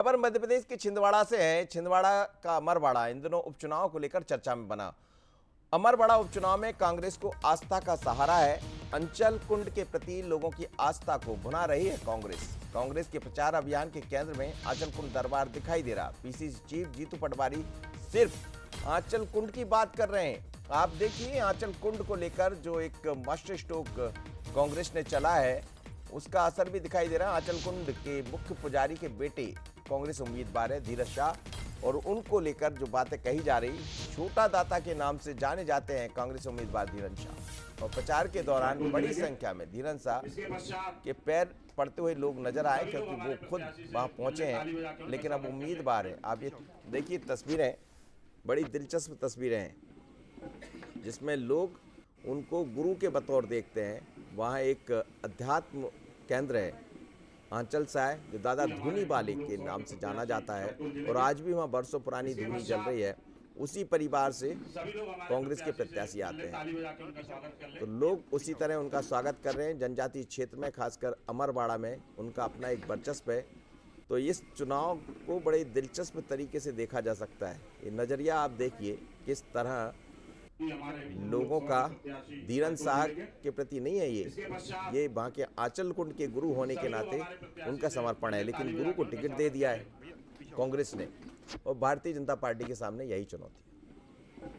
खबर मध्य प्रदेश के छिंदवाड़ा से है। छिंदवाड़ा का अमरवाड़ा इन दिनों उपचुनाव को लेकर चर्चा में बना। अमरवाड़ा उपचुनाव में कांग्रेस को आस्था का सहारा है। अंचल कुंड के प्रति लोगों की आस्था को भुना रही है कांग्रेस। कांग्रेस के प्रचार अभियान के केंद्र में आंचल कुंड दरबार दिखाई दे रहा। पीसीसी चीफ जीतू पटवारी सिर्फ आंचल कुंड की बात कर रहे हैं। आप देखिए आंचल कुंड को लेकर जो एक मास्टर स्ट्रोक कांग्रेस ने चला है उसका असर भी दिखाई दे रहा है। आंचल कुंड के मुख्य पुजारी के बेटे कांग्रेस उम्मीदवार है धीरज शाह, और उनको लेकर जो बातें कही जा रही, छोटा दाता के नाम से जाने जाते हैं कांग्रेस उम्मीदवार धीरज शाह। और प्रचार के दौरान बड़ी संख्या में धीरज शाह के पैर पड़ते हुए लोग नजर आए, क्योंकि वो खुद वहां पहुंचे हैं लेकिन अब उम्मीदवार है। आप ये देखिए तस्वीरें, बड़ी दिलचस्प तस्वीरें हैं जिसमें लोग उनको गुरु के बतौर देखते हैं। वहाँ एक अध्यात्म केंद्र है आंचल साय, जो दादा धूनी बाले के नाम से जाना जाता है, और आज भी वहाँ बरसों पुरानी धूनी चल रही है। उसी परिवार से कांग्रेस के प्रत्याशी आते हैं, तो लोग उसी तरह उनका स्वागत कर रहे हैं। जनजातीय क्षेत्र में, खासकर अमरवाड़ा में उनका अपना एक वर्चस्व है। तो इस चुनाव को बड़े दिलचस्प तरीके से देखा जा सकता है। ये नज़रिया आप देखिए किस तरह लोगों का धीरज शाह के प्रति नहीं है। ये वहाँ के आंचल कुंड के गुरु होने के नाते उनका समर्पण है, लेकिन गुरु को टिकट दे दिया है कांग्रेस ने, और भारतीय जनता पार्टी के सामने यही चुनौती है।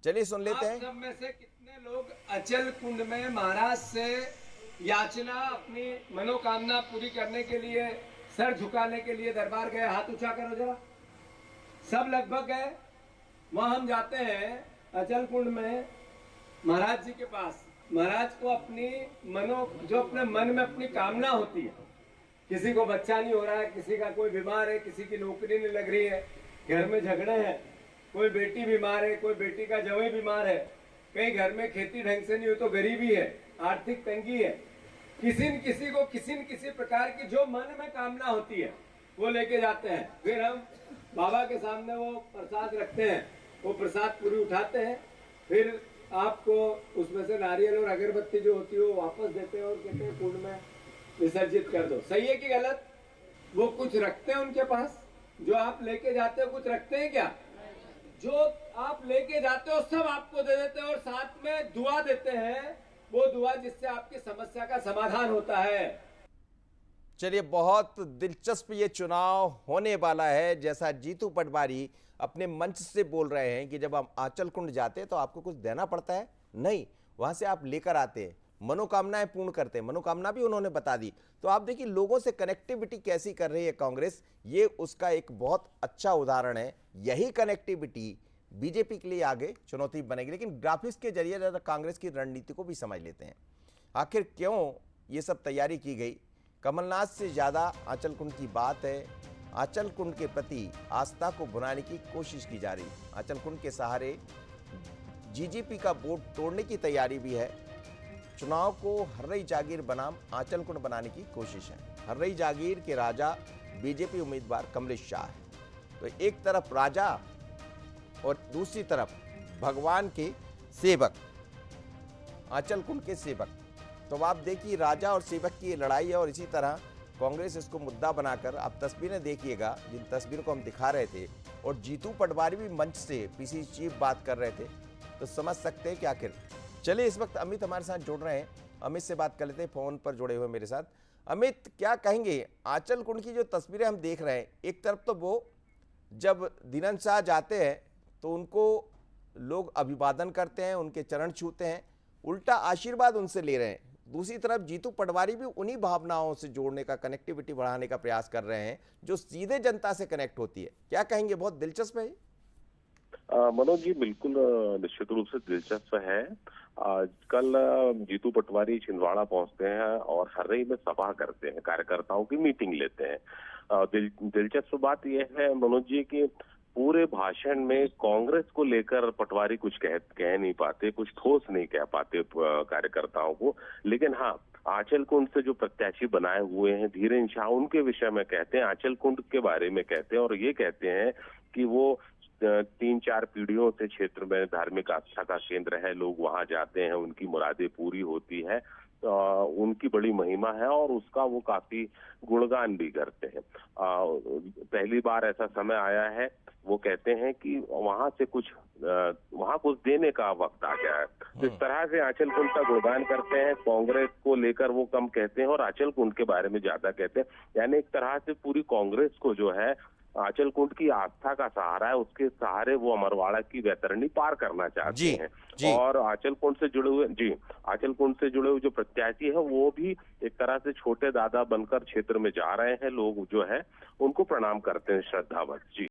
चलिए सुन लेते हैं। आप सब में से कितने लोग अचल कुंड में महाराज से याचना, अपनी मनोकामना पूरी करने के लिए, सर झुकाने के लिए दरबार गए? हाथ ऊंचा करो जरा। सब लगभग गए। वहां हम जाते हैं अचल कुंड में महाराज जी के पास। महाराज को अपनी जो अपने मन में अपनी कामना होती है, किसी को बच्चा नहीं हो रहा है, किसी का कोई बीमार है, किसी की नौकरी नहीं लग रही है, घर में झगड़े हैं, कोई बेटी बीमार है, कोई बेटी का जवाई बीमार है, कहीं घर में खेती ढंग से नहीं हो तो गरीबी है, आर्थिक तंगी है, किसी न किसी प्रकार की जो मन में कामना होती है वो लेके जाते हैं। फिर हम बाबा के सामने वो प्रसाद रखते हैं, वो प्रसाद पूरी उठाते हैं, फिर आपको उसमें से नारियल और अगरबत्ती जो होती है वो वापस देते हैं और कहते हैं कुंड में विसर्जित कर दो। सही है कि गलत? वो कुछ रखते हैं उनके पास? जो आप लेके जाते हो कुछ रखते हैं क्या? जो आप लेके जाते हो सब आपको दे देते हैं, और साथ में दुआ देते हैं, वो दुआ जिससे आपकी समस्या का समाधान होता है। चलिए, बहुत दिलचस्प ये चुनाव होने वाला है। जैसा जीतू पटवारी अपने मंच से बोल रहे हैं कि जब हम आंचल कुंड जाते हैं तो आपको कुछ देना पड़ता है, नहीं, वहां से आप लेकर आते हैं, मनोकामनाएं पूर्ण करते हैं। मनोकामना भी उन्होंने बता दी। तो आप देखिए लोगों से कनेक्टिविटी कैसी कर रही है कांग्रेस, ये उसका एक बहुत अच्छा उदाहरण है। यही कनेक्टिविटी बीजेपी के लिए आगे चुनौती बनेगी। लेकिन ग्राफिक्स के जरिए ज़रा कांग्रेस की रणनीति को भी समझ लेते हैं। आखिर क्यों ये सब तैयारी की गई? कमलनाथ से ज़्यादा आंचल कुंड की बात है। आंचल कुंड के प्रति आस्था को भुनाने की कोशिश की जा रही। आंचल कुंड के सहारे जीजेपी का वोट तोड़ने की तैयारी भी है। चुनाव को हर्रई जागीर बनाम आंचल कुंड बनाने की कोशिश है। हर्रई जागीर के राजा बीजेपी उम्मीदवार कमलेश शाह है। तो एक तरफ राजा और दूसरी तरफ भगवान के सेवक, आंचल कुंड के सेवक। तो आप देखिए राजा और सेवक की ये लड़ाई है, और इसी तरह कांग्रेस इसको मुद्दा बनाकर, आप तस्वीरें देखिएगा जिन तस्वीरों को हम दिखा रहे थे, और जीतू पटवारी भी मंच से पीसीसी चीफ बात कर रहे थे, तो समझ सकते हैं कि आखिर। चलिए, इस वक्त अमित हमारे साथ जुड़ रहे हैं। अमित से बात कर लेते हैं, फोन पर जुड़े हुए मेरे साथ। अमित, क्या कहेंगे आंचल कुंड की जो तस्वीरें हम देख रहे हैं? एक तरफ तो वो जब धीरज शाह जाते हैं तो उनको लोग अभिवादन करते हैं, उनके चरण छूते हैं, उल्टा आशीर्वाद उनसे ले रहे हैं। दूसरी तरफ जीतू पटवारी भी उन्हीं भावनाओं से जोड़ने का, कनेक्टिविटी बढ़ाने का प्रयास कर रहे हैं जो सीधे जनता से कनेक्ट होती है। क्या कहेंगे, बहुत दिलचस्प है? मनोज जी, बिल्कुल निश्चित रूप से दिलचस्प है। कल जीतू पटवारी छिंदवाड़ा पहुंचते हैं और हर्रई में सभा करते हैं, कार्यकर्ताओं की मीटिंग लेते हैं। दिलचस्प बात यह है मनोज जी कि पूरे भाषण में कांग्रेस को लेकर पटवारी कुछ कह नहीं पाते, कुछ ठोस नहीं कह पाते कार्यकर्ताओं को। लेकिन हाँ, आंचल कुंड से जो प्रत्याशी बनाए हुए हैं धीरज शाह, उनके विषय में कहते हैं, आंचल कुंड के बारे में कहते हैं, और ये कहते हैं कि वो 3-4 पीढ़ियों से क्षेत्र में धार्मिक आस्था का केंद्र है, लोग वहां जाते हैं, उनकी मुरादें पूरी होती है। उनकी बड़ी महिमा है और उसका वो काफी गुणगान भी करते हैं। पहली बार ऐसा समय आया है, वो कहते हैं कि वहां कुछ देने का वक्त आ गया है। तो इस तरह से आंचल कुंड का गुणगान करते हैं। कांग्रेस को लेकर वो कम कहते हैं और आंचल कुंड के बारे में ज्यादा कहते हैं। यानी एक तरह से पूरी कांग्रेस को जो है आंचल कुंड की आस्था का सहारा है, उसके सहारे वो अमरवाड़ा की वैतरणी पार करना चाहते हैं। और आंचल कुंड से जुड़े हुए जो प्रत्याशी है वो भी एक तरह से छोटे दादा बनकर क्षेत्र में जा रहे हैं। लोग जो है उनको प्रणाम करते हैं श्रद्धावत। जी।